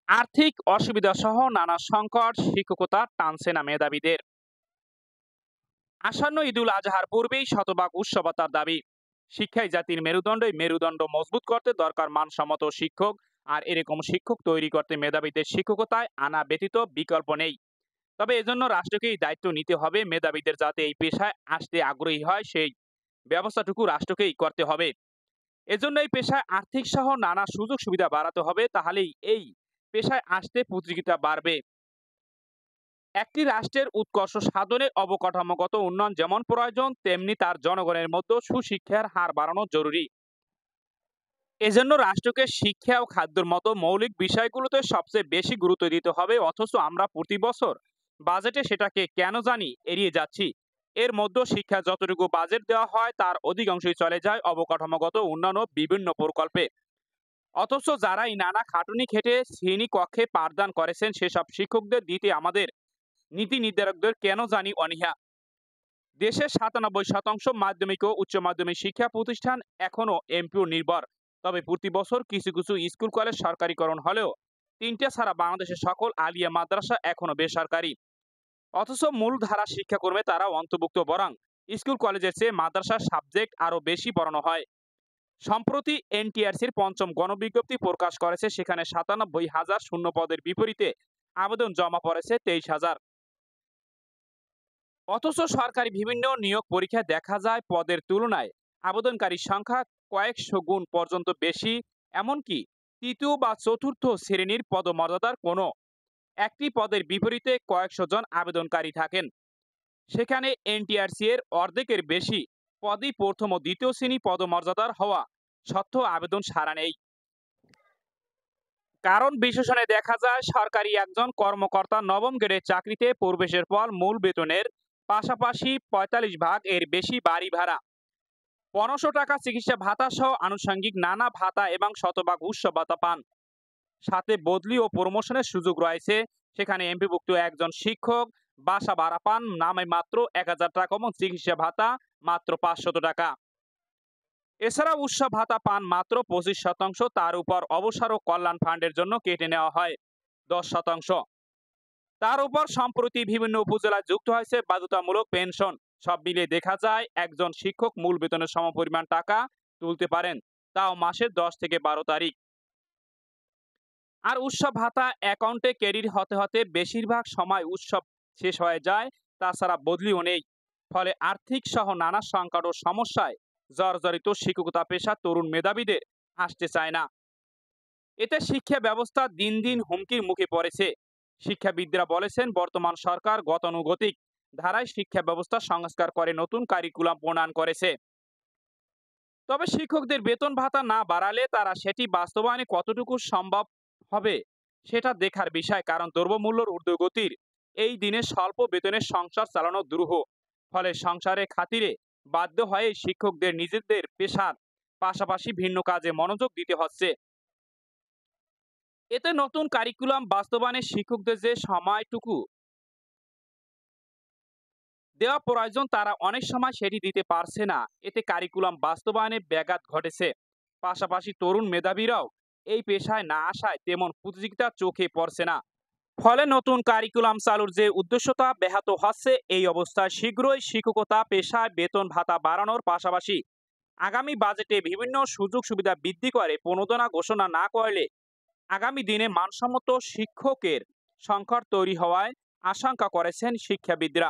আর্থিক অসুবিধা সহ নানা সংকট শিক্ষকতা টানছে না মেধাবীদের। আসন্ন ঈদুল আজহার পূর্বেই শতভাগ উৎসবতার দাবি। শিক্ষাই জাতির মেরুদণ্ড, এই মেরুদণ্ড মজবুত করতে দরকার মানসম্মত শিক্ষক। আর এরকম শিক্ষক তৈরি করতে মেধাবীদের শিক্ষকতায় আনা ব্যতীত বিকল্প নেই। তবে এজন্য রাষ্ট্রকেই দায়িত্ব নিতে হবে, মেধাবীদের যাতে এই পেশায় আসতে আগ্রহী হয় সেই ব্যবস্থাটুকু রাষ্ট্রকেই করতে হবে। এজন্য এই পেশায় আর্থিক সহ নানা সুযোগ সুবিধা বাড়াতে হবে, তাহলেই এই পেশায় আসতে প্রতিযোগিতা বাড়বে। একটি রাষ্ট্রের উৎকর্ষ সাধনে অবকাঠামোগত উন্নয়ন যেমন প্রয়োজন, তেমনি তার জনগণের মধ্যে সুশিক্ষার হার বাড়ানো জরুরি। এজন্য রাষ্ট্রকে শিক্ষা ও খাদ্যের মতো মৌলিক বিষয়গুলোতে সবচেয়ে বেশি গুরুত্ব দিতে হবে, অথচ আমরা প্রতি বছর বাজেটে সেটাকে কেন জানি এড়িয়ে যাচ্ছি। এর মধ্যে শিক্ষা যতটুকু বাজেট দেওয়া হয় তার অধিকাংশই চলে যায় অবকাঠামোগত উন্নয়ন ও বিভিন্ন প্রকল্পে। অথচ যারা এই নানা খাটুনি খেটে শ্রেণী কক্ষে পাঠদান করেছেন সেসব শিক্ষকদের দিতে আমাদের নীতি নির্ধারকদের কেন জানি অনীহা। দেশের ৯৭% মাধ্যমিক ও উচ্চ মাধ্যমিক শিক্ষা প্রতিষ্ঠান এখনো এমপিও নির্ভর। তবে প্রতি বছর কিছু কিছু স্কুল কলেজ সরকারিকরণ হলেও তিনটা ছাড়া বাংলাদেশের সকল আলিয়া মাদ্রাসা এখনো বেসরকারি। অথচ মূলধারা শিক্ষাকর্মে তারা অন্তর্ভুক্ত, বরং স্কুল কলেজের চেয়ে মাদ্রাসার সাবজেক্ট আরো বেশি পড়ানো হয়। সম্প্রতি এনটিআরসির পঞ্চম গণবিজ্ঞপ্তি প্রকাশ করেছে, সেখানে ৯৭,০০০ শূন্য পদের বিপরীতে আবেদন জমা পড়েছে ২৩,০০০। অথচ সরকারি বিভিন্ন নিয়োগ পরীক্ষায় দেখা যায় পদের তুলনায় আবেদনকারীর সংখ্যা কয়েকশো গুণ পর্যন্ত বেশি। এমনকি তৃতীয় বা চতুর্থ শ্রেণীর পদমর্যাদার কোনো একটি পদের বিপরীতে কয়েকশো জন আবেদনকারী থাকেন। সেখানে এনটিআরসি এর অর্ধেকের বেশি পদই প্রথম ও দ্বিতীয় শ্রেণী পদমর্যাদার হওয়া সত্ত্বেও আবেদন সাড়া নেই। কারণ বিশ্লেষণে দেখা যায় সরকারি একজন কর্মকর্তা নবম গ্রেডের চাকরিতে প্রবেশের পর মূল বেতনের পাশাপাশি ৪৫ ভাগ এর বেশি বাড়ি ভাড়া, ১৫০০ টাকা চিকিৎসা ভাতা সহ আনুষঙ্গিক নানা ভাতা এবং শতভাগ উৎসব ভাতা পান। সাথে বদলি ও প্রমোশনের সুযোগ রয়েছে। সেখানে এমপিভুক্ত একজন শিক্ষক বাসা ভাড়া পান নামে মাত্র ১,০০০ টাকা এবং চিকিৎসা ভাতা মাত্র ৫০০ টাকা। এছাড়া উৎসব ভাতা পান মাত্র ২৫%, তার উপর অবসর ও কল্যাণ ফান্ডের জন্য কেটে নেওয়া হয় ১০%। তার উপর সম্প্রতি বিভিন্ন উপজেলায় যুক্ত হয়েছে বাধ্যতামূলক পেনশন। সব মিলিয়ে দেখা যায় একজন শিক্ষক মূল বেতনের সমপরিমাণ টাকা তুলতে পারেন, তাও মাসের ১০ থেকে ১২ তারিখ। আর উৎসব ভাতা অ্যাকাউন্টে ক্রেডিট হতে হতে বেশিরভাগ সময় উৎসব শেষ হয়ে যায়। তাছাড়া বদলিও নেই। ফলে আর্থিক সহ নানা সংকট ও সমস্যায় জর্জরিত শিক্ষকতা পেশা তরুণ মেধাবীদের আসতে চায় না। এতে শিক্ষা ব্যবস্থা দিন দিন হুমকির মুখে পড়েছে। শিক্ষাবিদরা বলেছেন বর্তমান সরকার গতানুগতিক ধারায় শিক্ষা ব্যবস্থা সংস্কার করে নতুন কারিকুলাম প্রণয়ন করেছে। তবে শিক্ষকদের বেতন ভাতা না বাড়ালে তারা সেটি বাস্তবায়নে কতটুকু সম্ভব হবে সেটা দেখার বিষয়। কারণ দ্রব্যমূল্যের ঊর্ধ্বগতির এই দিনে স্বল্প বেতনের সংসার চালানো দুরূহ। ফলে সংসারের খাতিরে বাধ্য হয়ে শিক্ষকদের নিজেদের পেশার পাশাপাশি ভিন্ন কাজে মনোযোগ দিতে হচ্ছে। এতে নতুন কারিকুলাম বাস্তবায়নে শিক্ষকদের যে সময়টুকু দেওয়া প্রয়োজন তারা অনেক সময় সেটি দিতে পারছে না। এতে কারিকুলাম বাস্তবায়নে ব্যাঘাত ঘটেছে। পাশাপাশি তরুণ মেধাবীরাও এই পেশায় না আসায় তেমন প্রতিযোগিতা চোখে পড়ছে না। ফলে নতুন কারিকুলাম চালুর যে উদ্দেশ্যতা ব্যাহত হচ্ছে। এই অবস্থায় শীঘ্রই শিক্ষকতা পেশায় বেতন ভাতা বাড়ানোর পাশাপাশি আগামী বাজেটে বিভিন্ন সুযোগ সুবিধা বৃদ্ধি করে প্রণোদনা ঘোষণা না করলে আগামী দিনে মানসম্মত শিক্ষকের সংকট তৈরি হওয়ায় আশঙ্কা করেছেন শিক্ষাবিদরা।